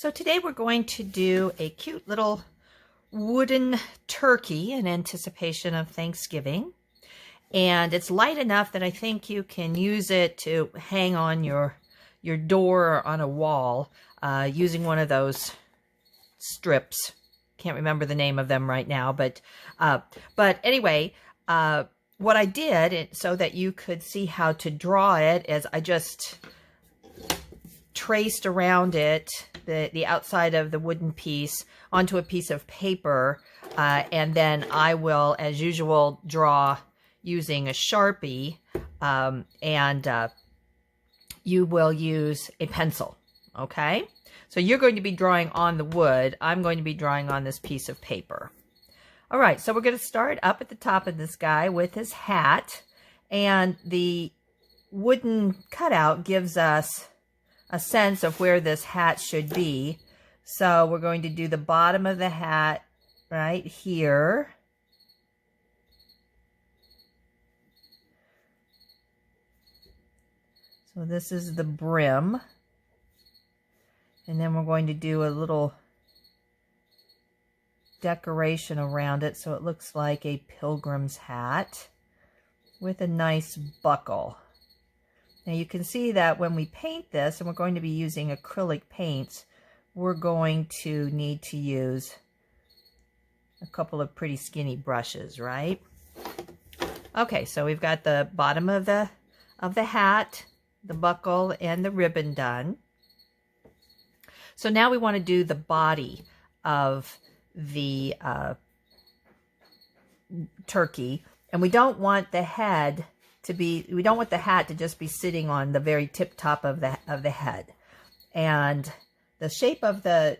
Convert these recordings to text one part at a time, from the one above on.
So today we're going to do a cute little wooden turkey in anticipation of Thanksgiving. And it's light enough that I think you can use it to hang on your door or on a wall using one of those strips. Can't remember the name of them right now, but anyway, what I did so that you could see how to draw it is I just traced around it the outside of the wooden piece onto a piece of paper, and then I will, as usual, draw using a Sharpie, and you will use a pencil. Okay, so you're going to be drawing on the wood. I'm going to be drawing on this piece of paper. All right, so we're going to start up at the top of this guy with his hat, and the wooden cutout gives us a sense of where this hat should be. So we're going to do the bottom of the hat right here. So this is the brim. And then we're going to do a little decoration around it so it looks like a pilgrim's hat with a nice buckle. Now you can see that when we paint this, and we're going to be using acrylic paints, we're going to need to use a couple of pretty skinny brushes, right? Okay, so we've got the bottom of the hat, the buckle, and the ribbon done. So now we want to do the body of the turkey, and we don't want the head to be, we don't want the hat to just be sitting on the very tip top of the head. And the shape of the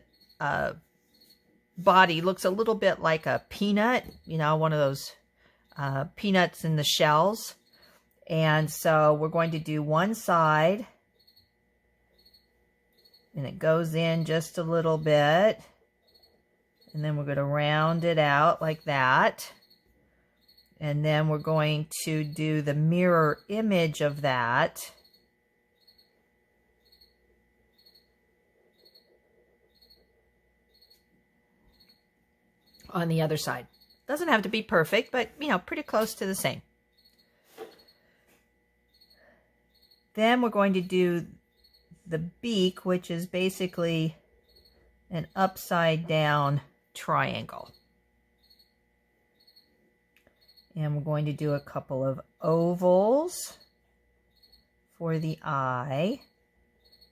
body looks a little bit like a peanut, you know, one of those peanuts in the shells. And so we're going to do one side, and it goes in just a little bit, and then we're going to round it out like that. And then we're going to do the mirror image of that. On the other side. Doesn't have to be perfect, but, you know, pretty close to the same. Then we're going to do the beak, which is basically an upside down triangle. And we're going to do a couple of ovals for the eye.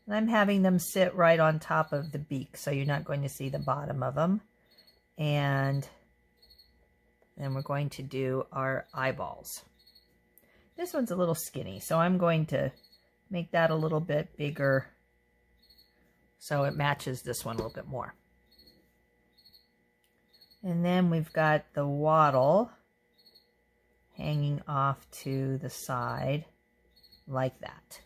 And I'm having them sit right on top of the beak, so you're not going to see the bottom of them. And then we're going to do our eyeballs. This one's a little skinny, so I'm going to make that a little bit bigger so it matches this one a little bit more. And then we've got the wattle hanging off to the side like that.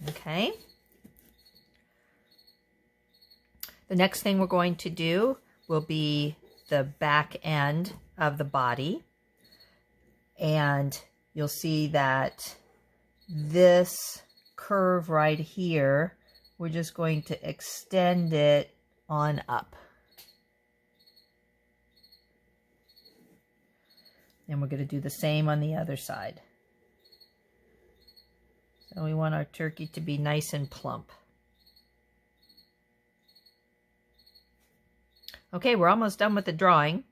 Okay. The next thing we're going to do will be the back end of the body. And you'll see that this curve right here, we're just going to extend it on up. And we're going to do the same on the other side. So we want our turkey to be nice and plump. Okay, we're almost done with the drawing.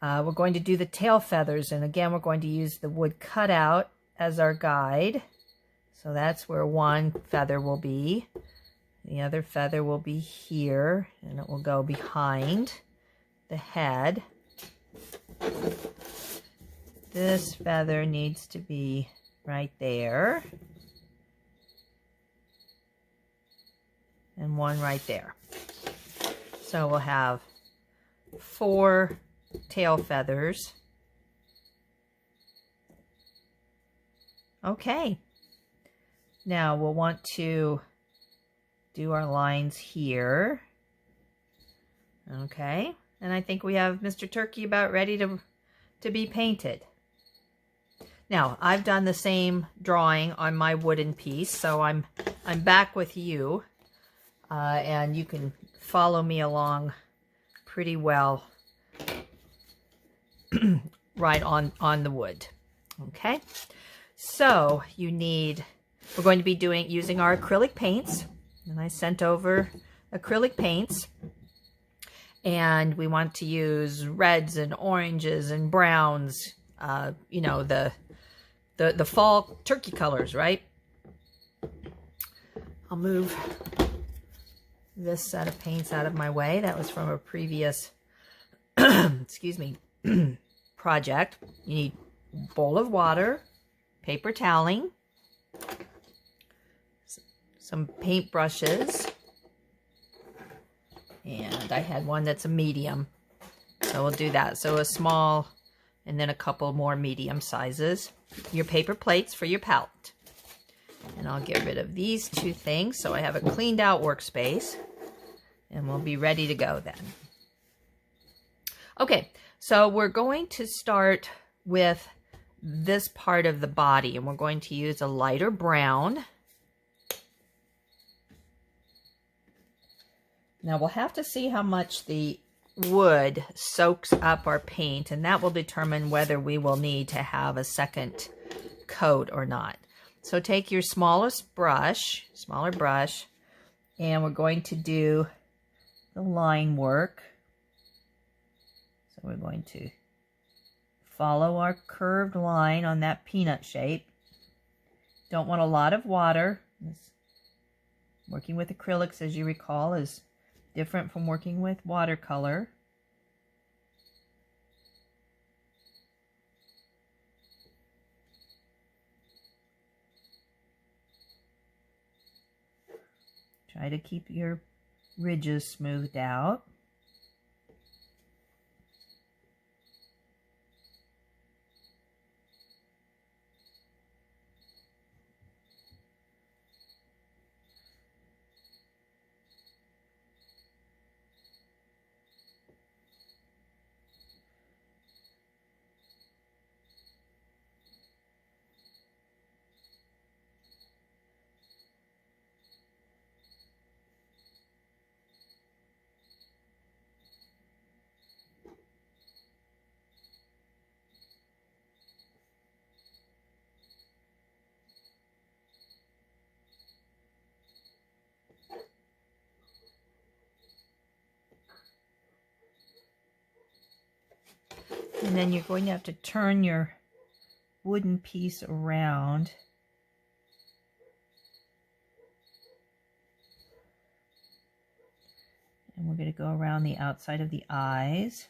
We're going to do the tail feathers, and again, we're going to use the wood cutout as our guide. So that's where one feather will be. The other feather will be here, and it will go behind the head. This feather needs to be right there. And one right there. So we'll have 4 tail feathers. Okay. Now we'll want to do our lines here. Okay. And I think we have Mr. Turkey about ready to be painted. Now, I've done the same drawing on my wooden piece, so I'm back with you. and you can follow me along pretty well right on the wood. Okay, so we're going to be using our acrylic paints, and I sent over acrylic paints, and we want to use reds and oranges and browns, you know, the fall turkey colors, right? I'll move this set of paints out of my way. That was from a previous, excuse me, project. You need a bowl of water, paper toweling, some paint brushes, and I had one that's a medium, so we'll do that. So a small, and then a couple more medium sizes. Your paper plates for your palette. And I'll get rid of these two things so I have a cleaned out workspace, and we'll be ready to go then. Okay, so we're going to start with this part of the body, and we're going to use a lighter brown. Now we'll have to see how much the wood soaks up our paint, and that will determine whether we will need to have a second coat or not. So take your smaller brush, and we're going to do the line work. So we're going to follow our curved line on that peanut shape. Don't want a lot of water. Working with acrylics, as you recall, is different from working with watercolor. Try to keep your ridges smoothed out. And then you're going to have to turn your wooden piece around. And we're going to go around the outside of the eyes.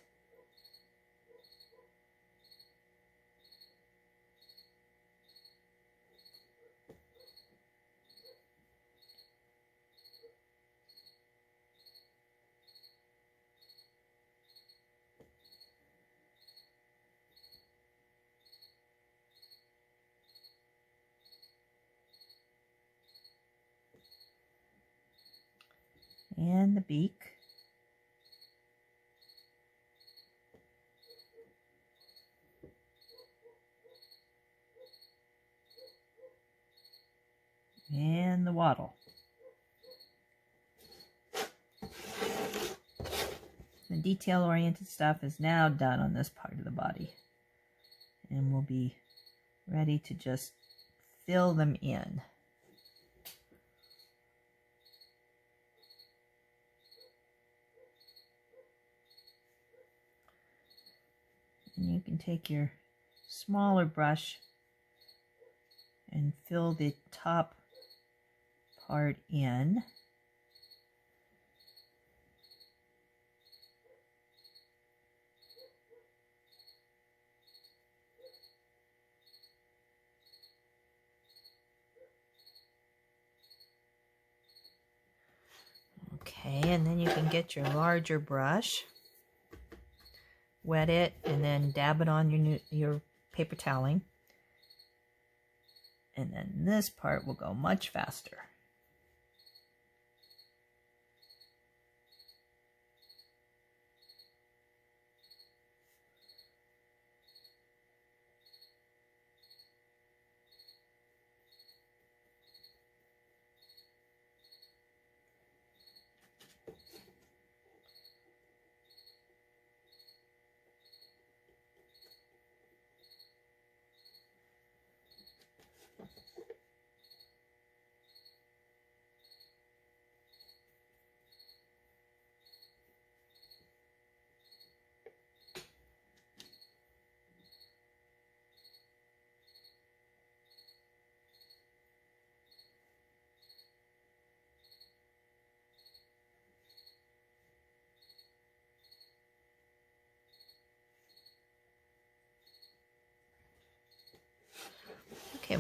And the beak. And the wattle. The detail-oriented stuff is now done on this part of the body. And we'll be ready to just fill them in. And you can take your smaller brush and fill the top part in. Okay, and then you can get your larger brush, wet it, and then dab it on your paper toweling. And then this part will go much faster.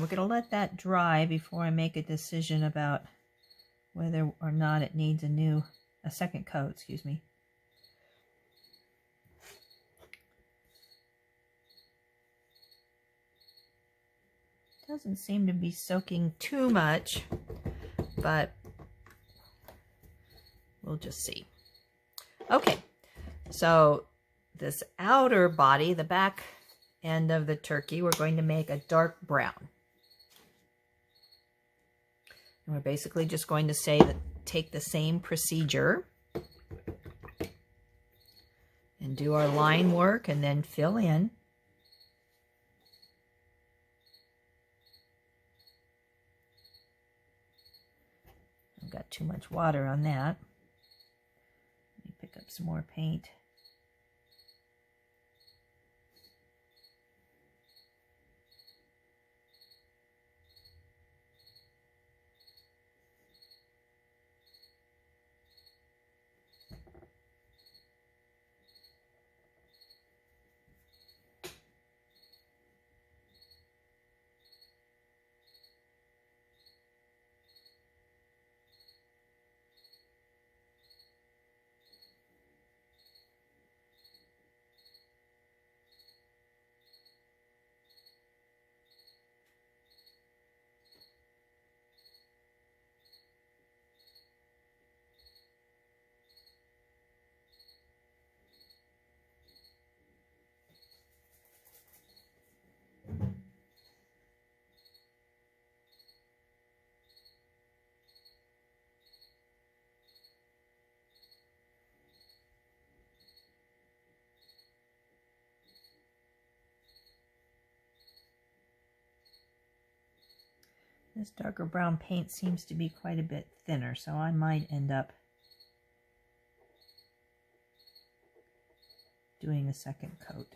we're going to let that dry before I make a decision about whether or not it needs a second coat, excuse me. Doesn't seem to be soaking too much, but we'll just see. Okay, so this outer body, the back end of the turkey, we're going to make a dark brown. And we're basically just going to say that take the same procedure and do our line work and then fill in. I've got too much water on that. Let me pick up some more paint. This darker brown paint seems to be quite a bit thinner, so I might end up doing a second coat.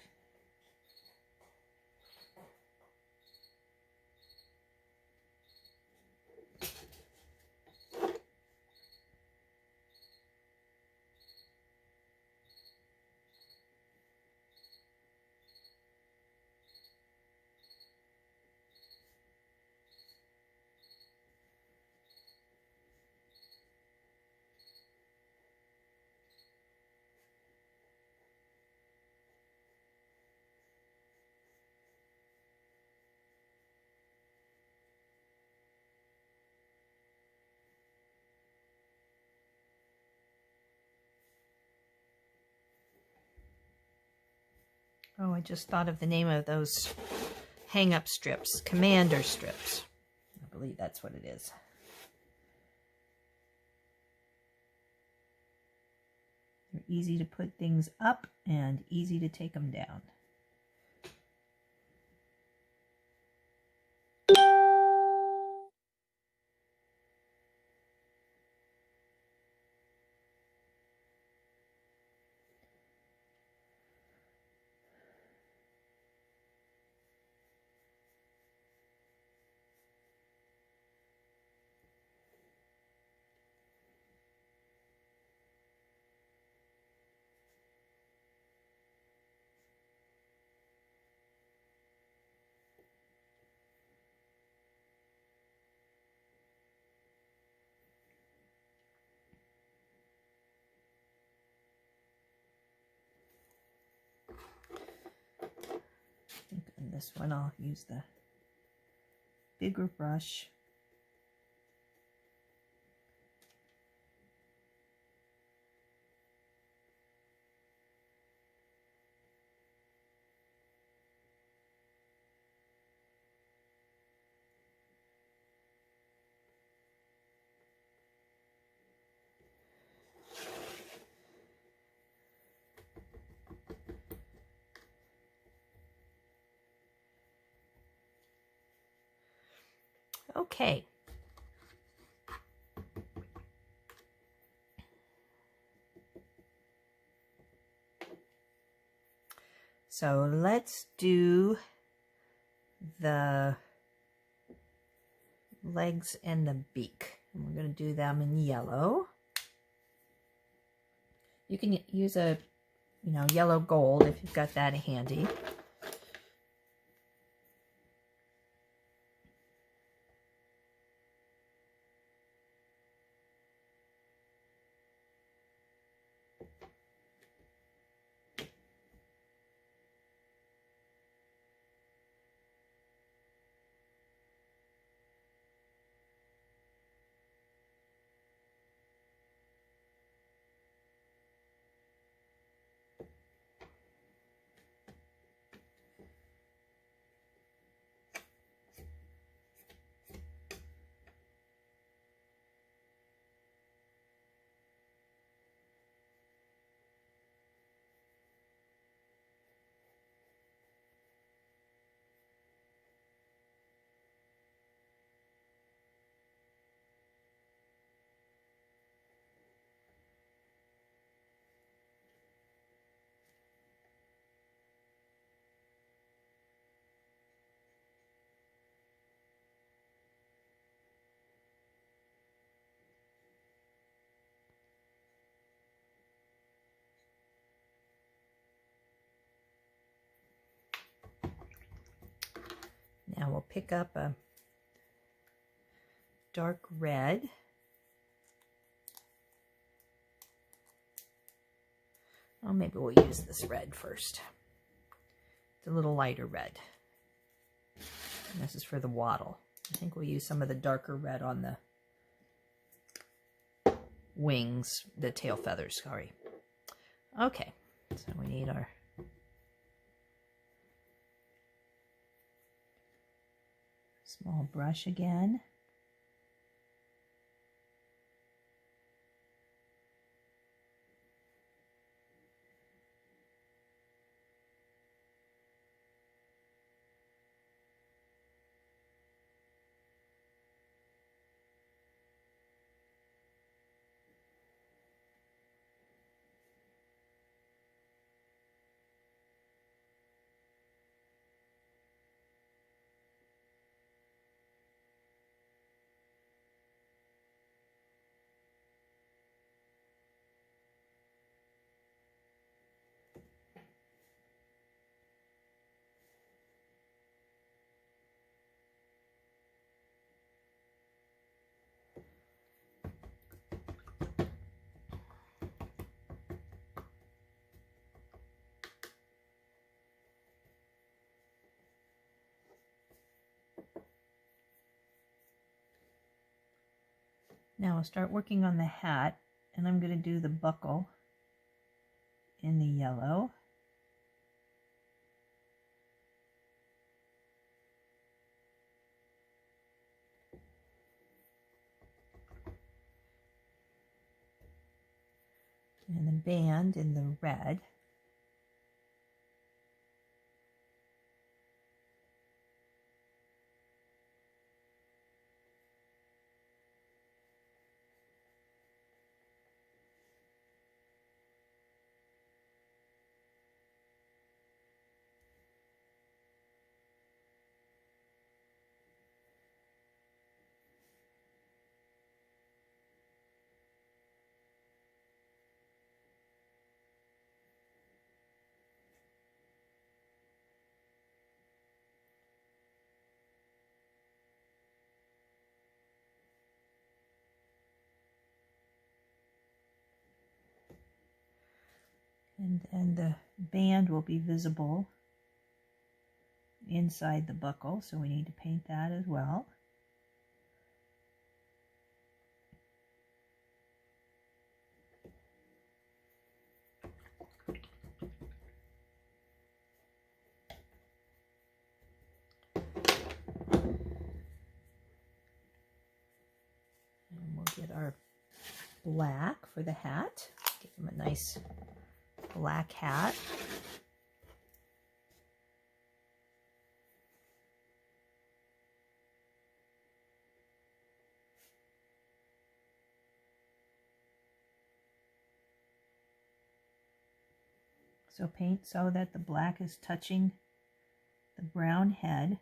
Oh, I just thought of the name of those hang-up strips, commander strips. I believe that's what it is. They're easy to put things up and easy to take them down. I think on this one I'll use the bigger brush. Okay. So let's do the legs and the beak. And we're going to do them in yellow. You can use a, yellow gold if you've got that handy. Now we'll pick up a dark red. Oh, maybe we'll use this red first. It's a little lighter red. And this is for the wattle. I think we'll use some of the darker red on the wings, the tail feathers, sorry. Okay, so we need our small brush again. Now I'll start working on the hat, and I'm going to do the buckle in the yellow. And the band in the red. And then the band will be visible inside the buckle, so we need to paint that as well. And we'll get our black for the hat. Give them a nice black hat. So paint so that the black is touching the brown head.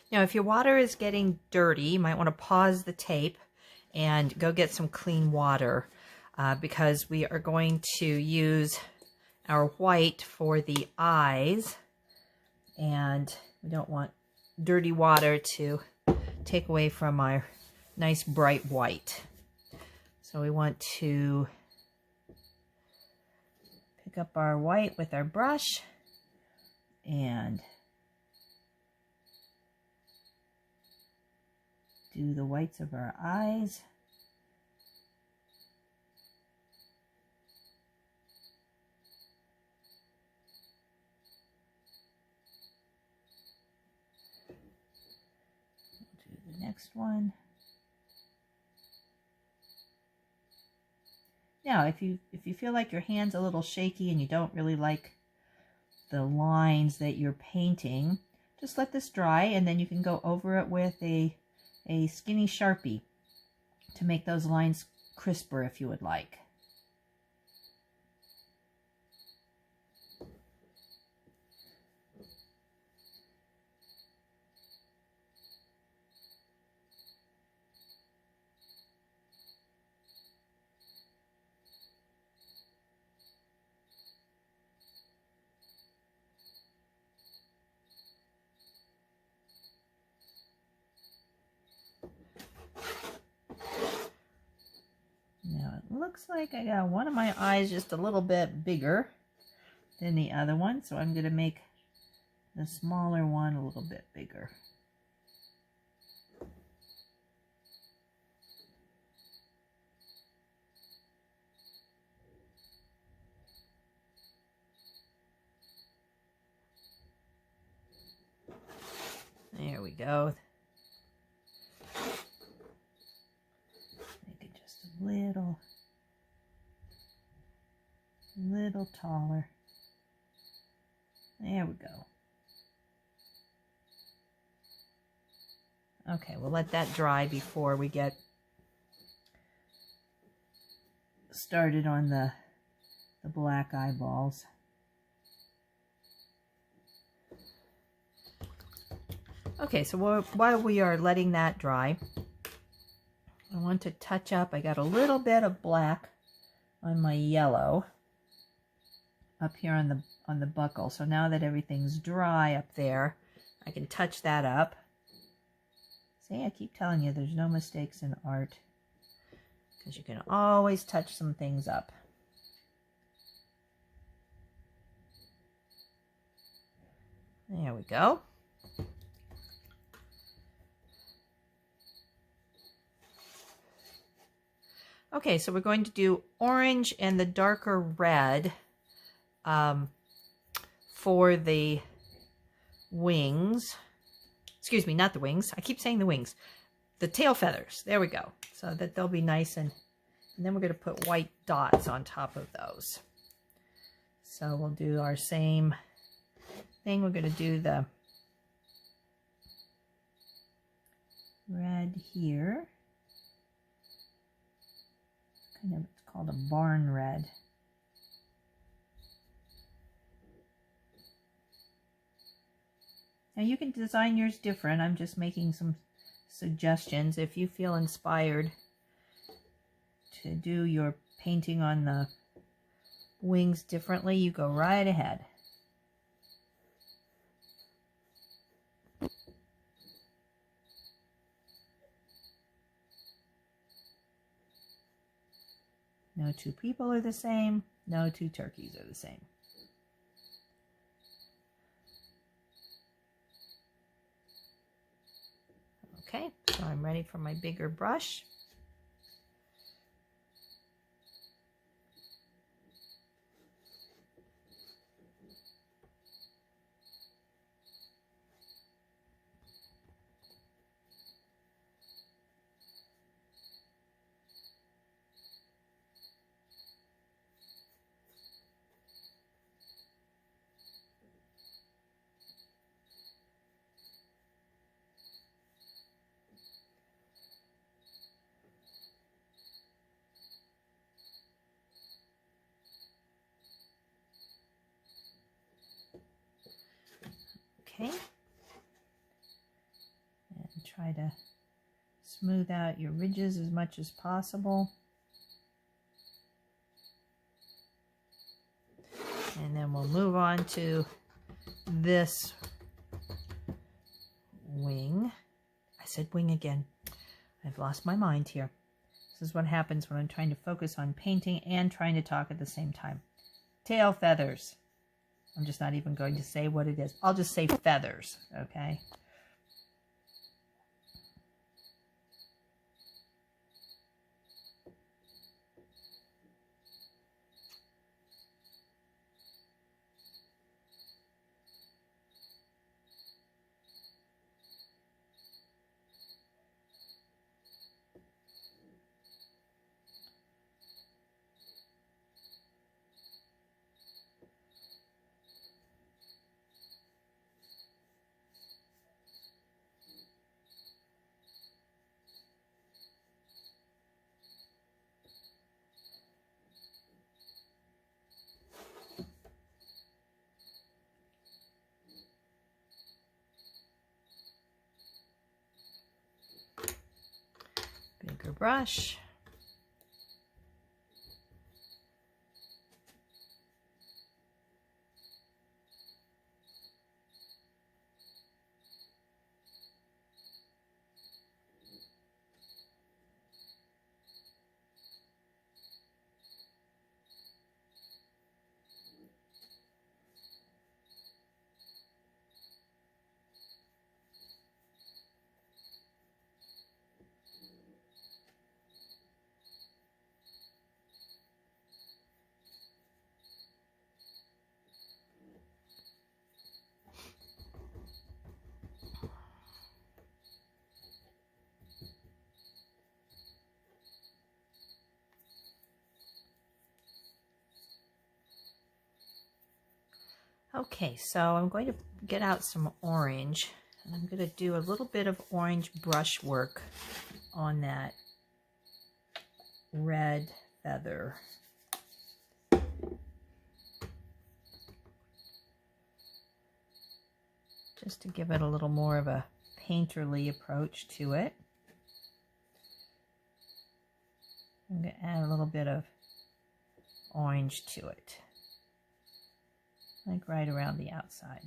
Now, if your water is getting dirty, you might want to pause the tape and go get some clean water because we are going to use our white for the eyes, and we don't want dirty water to take away from our nice bright white. So we want to pick up our white with our brush and do the whites of our eyes. Do the next one. Now, if you feel like your hand's a little shaky and you don't really like the lines that you're painting, just let this dry, and then you can go over it with a skinny Sharpie to make those lines crisper if you would like. Now it looks like I got one of my eyes just a little bit bigger than the other one, so I'm going to make the smaller one a little bit bigger. There we go. Make it just a little taller. There we go. Okay, we'll let that dry before we get started on the black eyeballs. Okay, so while we are letting that dry, I want to touch up. I got a little bit of black on my yellow up here on the buckle. So now that everything's dry up there, I can touch that up. See, I keep telling you there's no mistakes in art, because you can always touch some things up. There we go. Okay, so we're going to do orange and the darker red for the wings. Excuse me, not the wings. I keep saying the wings. The tail feathers. There we go. So that they'll be nice, and then we're going to put white dots on top of those. So we'll do our same thing. We're going to do the red here. It's called a barn red. Now you can design yours different. I'm just making some suggestions. If you feel inspired to do your painting on the wings differently, you go right ahead. No two people are the same. No two turkeys are the same. Okay, so I'm ready for my bigger brush. Okay. try to smooth out your ridges as much as possible. And then we'll move on to this wing. I said wing again. I've lost my mind here. This is what happens when I'm trying to focus on painting and trying to talk at the same time. Tail feathers. I'm just not even going to say what it is. I'll just say feathers, okay? Bigger brush. Okay, so I'm going to get out some orange, and I'm going to do a little bit of orange brush work on that red feather. Just to give it a little more of a painterly approach to it. I'm going to add a little bit of orange to it, like right around the outside.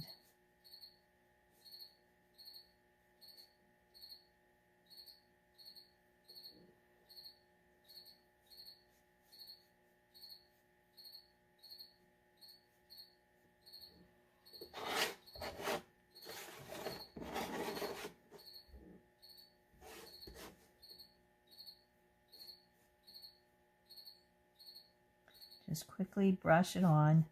Just quickly brush it on.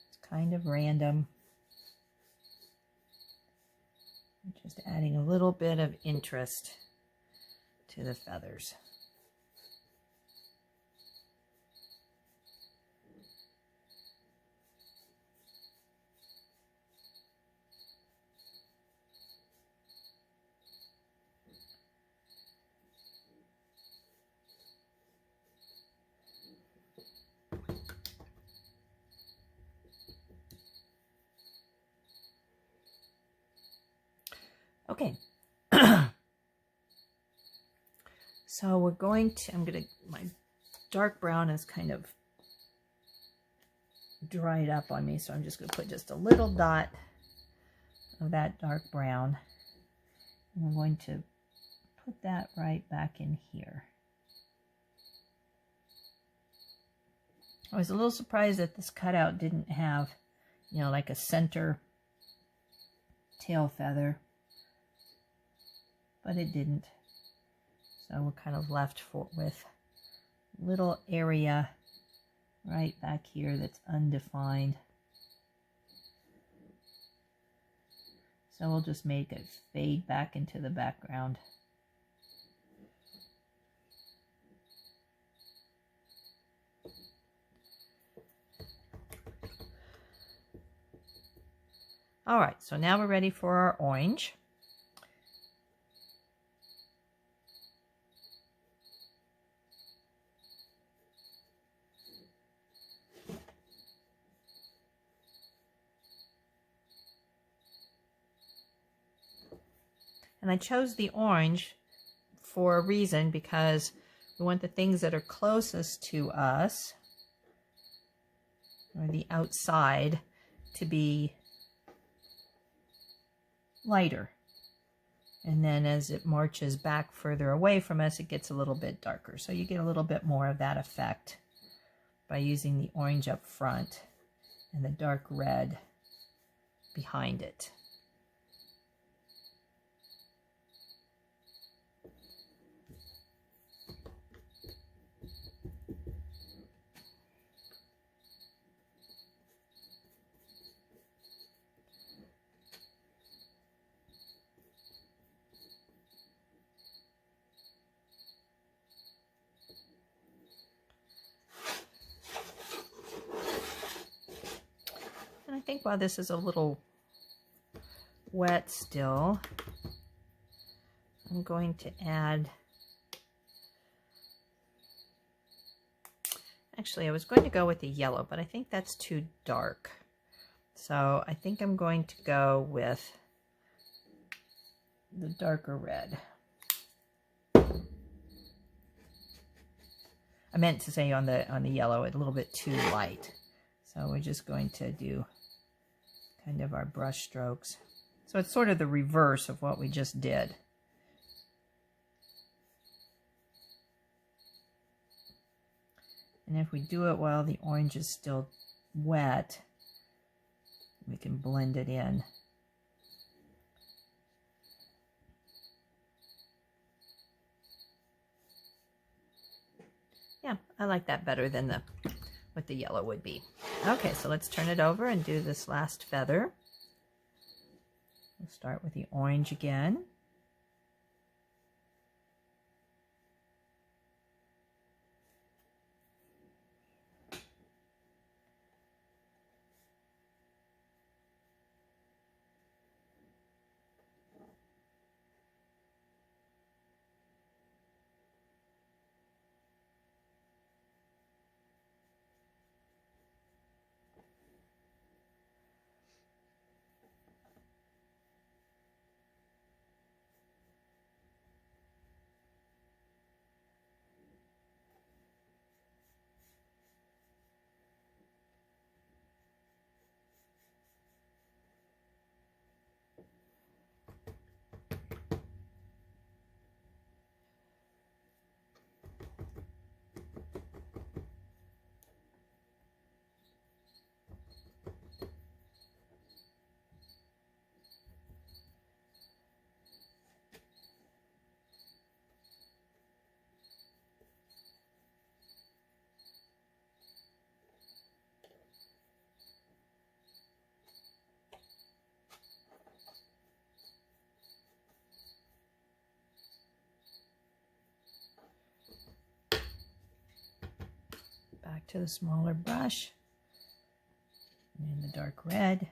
It's kind of random. Just adding a little bit of interest to the feathers. Okay, so we're going to, my dark brown is kind of dried up on me, so I'm just going to put just a little dot of that dark brown. And I'm going to put that right back in here. I was a little surprised that this cutout didn't have, you know, like a center tail feather, but it didn't. So we're kind of left with little area right back here that's undefined. So we'll just make it fade back into the background. All right, so now we're ready for our orange. And I chose the orange for a reason, because we want the things that are closest to us, or the outside, to be lighter. And then as it marches back further away from us, it gets a little bit darker. So you get a little bit more of that effect by using the orange up front and the dark red behind it. And I think while this is a little wet still, I'm going to add, actually I was going to go with the yellow, but I think that's too dark. So I think I'm going to go with the darker red. I meant to say on the yellow, a little bit too light. So we're just going to do kind of our brush strokes. So it's sort of the reverse of what we just did. And if we do it while the orange is still wet, we can blend it in. Yeah, I like that better than what the yellow would be. Okay, so let's turn it over and do this last feather. We'll start with the orange again. Back to the smaller brush and the dark red.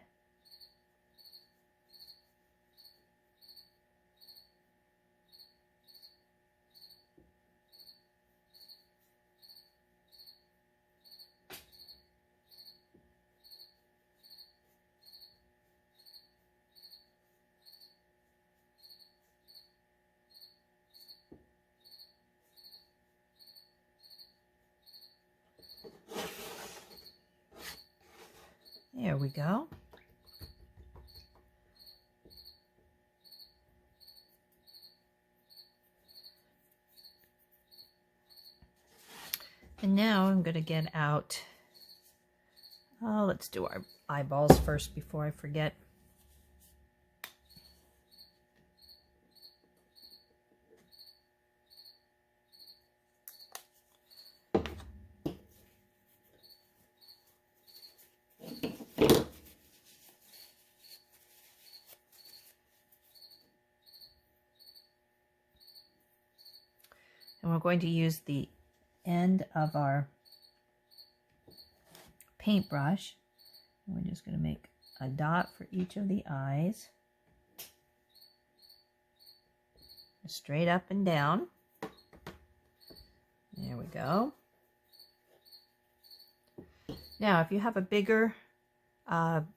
There we go. And now I'm going to get out, let's do our eyeballs first before I forget. And we're going to use the end of our paintbrush. And we're just going to make a dot for each of the eyes. Straight up and down. There we go. Now, if you have a bigger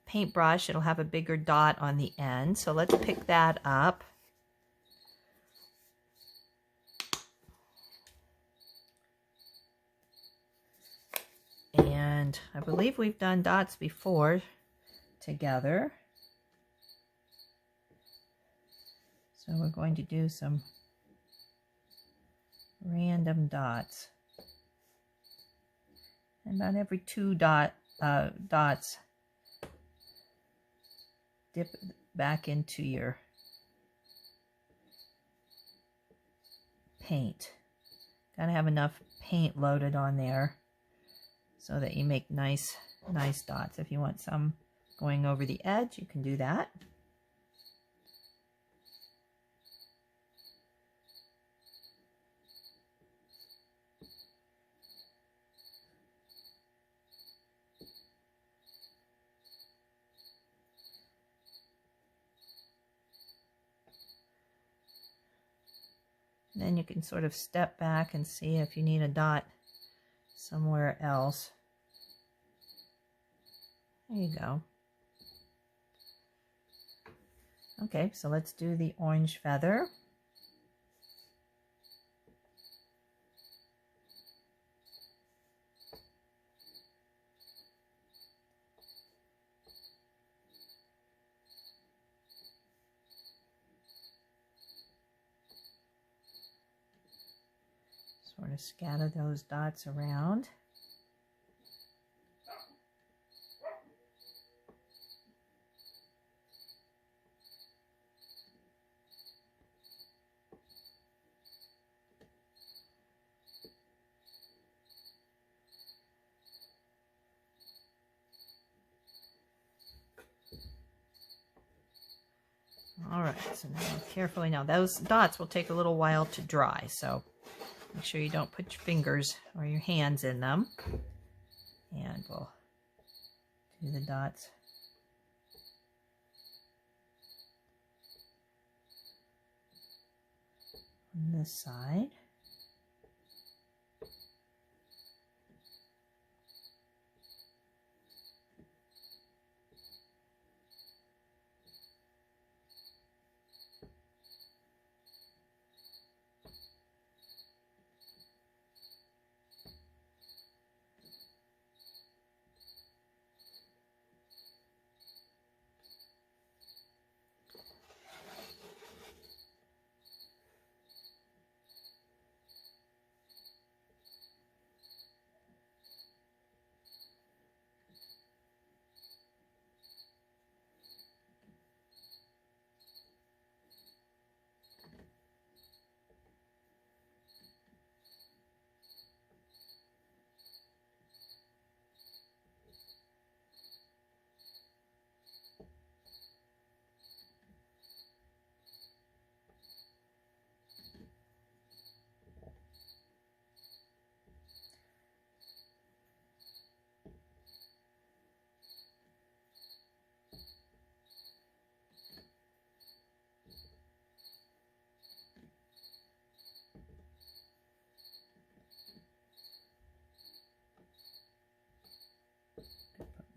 paintbrush, it'll have a bigger dot on the end. So let's pick that up around. I believe we've done dots before together. So we're going to do some random dots. And about every 2 dots, dip back into your paint. Gotta have enough paint loaded on there so that you make nice dots. If you want some going over the edge, you can do that. Then you can sort of step back and see if you need a dot somewhere else. There you go. Okay, so let's do the orange feather. Sort of scatter those dots around. All right, so now carefully, now those dots will take a little while to dry, so make sure you don't put your fingers or your hands in them. And we'll do the dots on this side.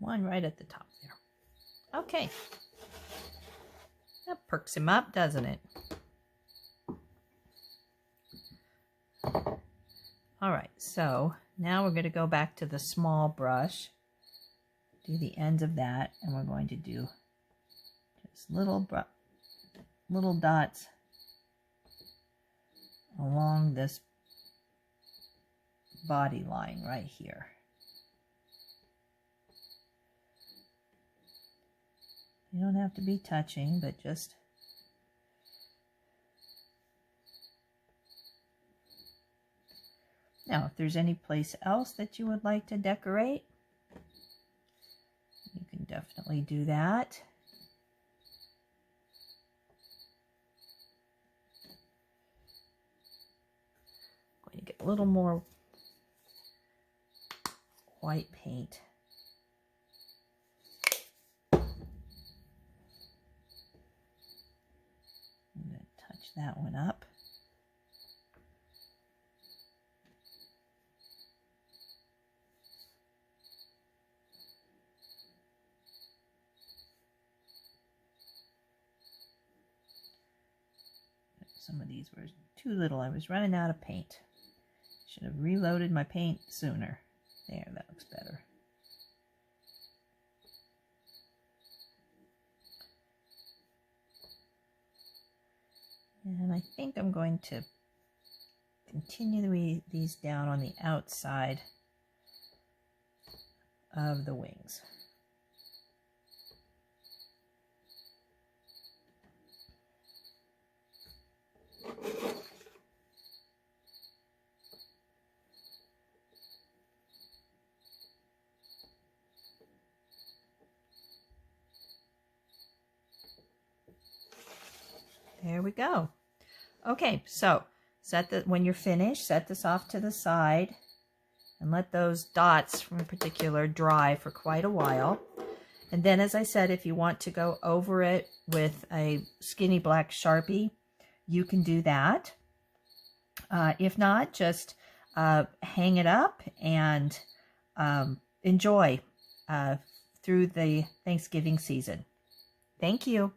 One right at the top there. Okay. That perks him up, doesn't it? All right, so now we're going to go back to the small brush, do the ends of that, and we're going to do just little dots along this body line right here. You don't have to be touching, but just now, if there's any place else that you would like to decorate, you can definitely do that. I'm going to get a little more white paint. I'm going to touch that one up. Some of these were too little. I was running out of paint. Should have reloaded my paint sooner. There, that looks better. I think I'm going to continue these down on the outside of the wings. There we go. Okay, so when you're finished, set this off to the side and let those dots in particular dry for quite a while. And then, as I said, if you want to go over it with a skinny black Sharpie, you can do that. If not, just hang it up and enjoy through the Thanksgiving season. Thank you.